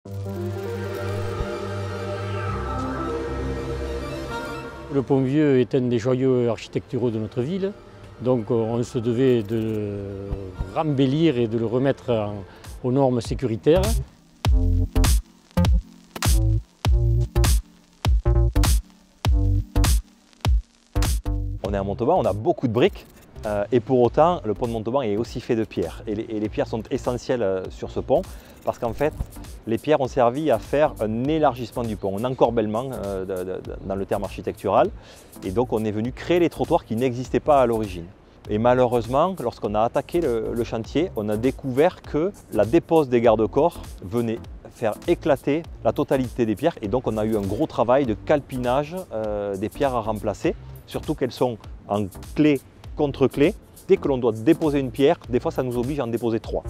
Le Pont Vieux est un des joyaux architecturaux de notre ville, donc on se devait de le rembellir et de le remettre aux normes sécuritaires. On est à Montauban, on a beaucoup de briques et pour autant le pont de Montauban est aussi fait de pierres. Et les pierres sont essentielles sur ce pont parce qu'en fait les pierres ont servi à faire un élargissement du pont, un encorbellement dans le terme architectural. Et donc on est venu créer les trottoirs qui n'existaient pas à l'origine. Et malheureusement, lorsqu'on a attaqué le chantier, on a découvert que la dépose des garde-corps venait faire éclater la totalité des pierres. Et donc on a eu un gros travail de calpinage des pierres à remplacer. Surtout qu'elles sont en clé contre clé. Dès que l'on doit déposer une pierre, des fois ça nous oblige à en déposer 3.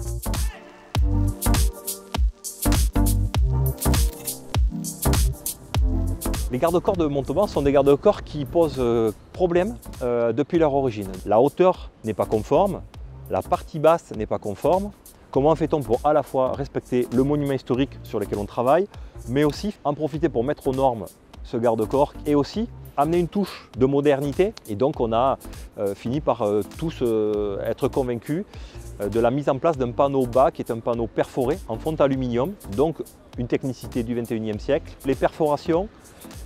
Les garde-corps de Montauban sont des garde-corps qui posent problème depuis leur origine. La hauteur n'est pas conforme, la partie basse n'est pas conforme. Comment fait-on pour à la fois respecter le monument historique sur lequel on travaille, mais aussi en profiter pour mettre aux normes ce garde-corps et aussi amener une touche de modernité. Et donc on a fini par tous être convaincus de la mise en place d'un panneau bas qui est un panneau perforé en fonte aluminium, donc une technicité du 21e siècle. Les perforations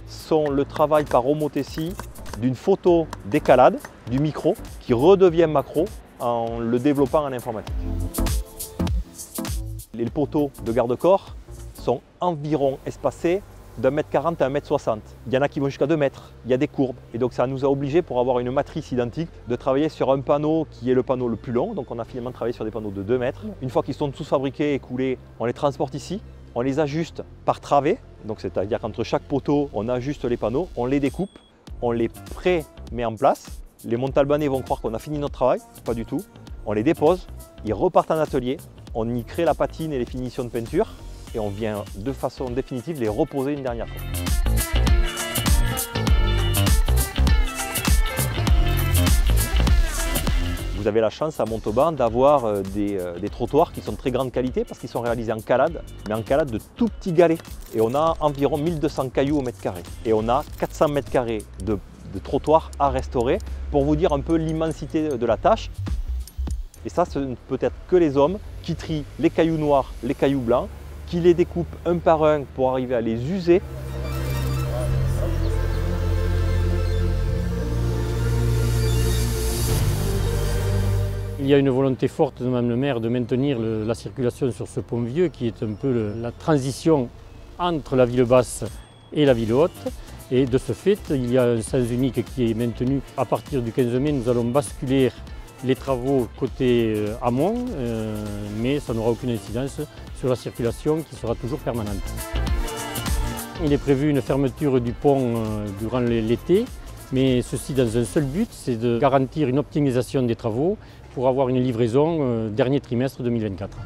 sont le travail par homothétie d'une photo décalade du micro qui redevient macro en le développant en informatique. Les poteaux de garde-corps sont environ espacés d'1,40 m à 1,60 m. Il y en a qui vont jusqu'à 2 mètres, il y a des courbes. Et donc ça nous a obligés, pour avoir une matrice identique, de travailler sur un panneau qui est le panneau le plus long. Donc on a finalement travaillé sur des panneaux de 2 mètres. Une fois qu'ils sont tous fabriqués et coulés, on les transporte ici. On les ajuste par travée, donc c'est-à-dire qu'entre chaque poteau, on ajuste les panneaux, on les découpe, on les pré-met en place. Les montalbanais vont croire qu'on a fini notre travail, pas du tout. On les dépose, ils repartent en atelier, on y crée la patine et les finitions de peinture et on vient de façon définitive les reposer une dernière fois. Vous avez la chance à Montauban d'avoir des trottoirs qui sont de très grande qualité parce qu'ils sont réalisés en calade, mais en calade de tout petits galets. Et on a environ 1200 cailloux au mètre carré. Et on a 400 mètres carrés de trottoirs à restaurer pour vous dire un peu l'immensité de la tâche. Et ça, ce ne peut être que les hommes qui trient les cailloux noirs, les cailloux blancs, qui les découpent un par un pour arriver à les user. Il y a une volonté forte de Mme le maire de maintenir la circulation sur ce pont vieux qui est un peu la transition entre la ville basse et la ville haute. Et de ce fait, il y a un sens unique qui est maintenu. À partir du 15 mai, nous allons basculer les travaux côté amont, mais ça n'aura aucune incidence sur la circulation qui sera toujours permanente. Il est prévu une fermeture du pont durant l'été, mais ceci dans un seul but, c'est de garantir une optimisation des travaux pour avoir une livraison dernier trimestre 2024.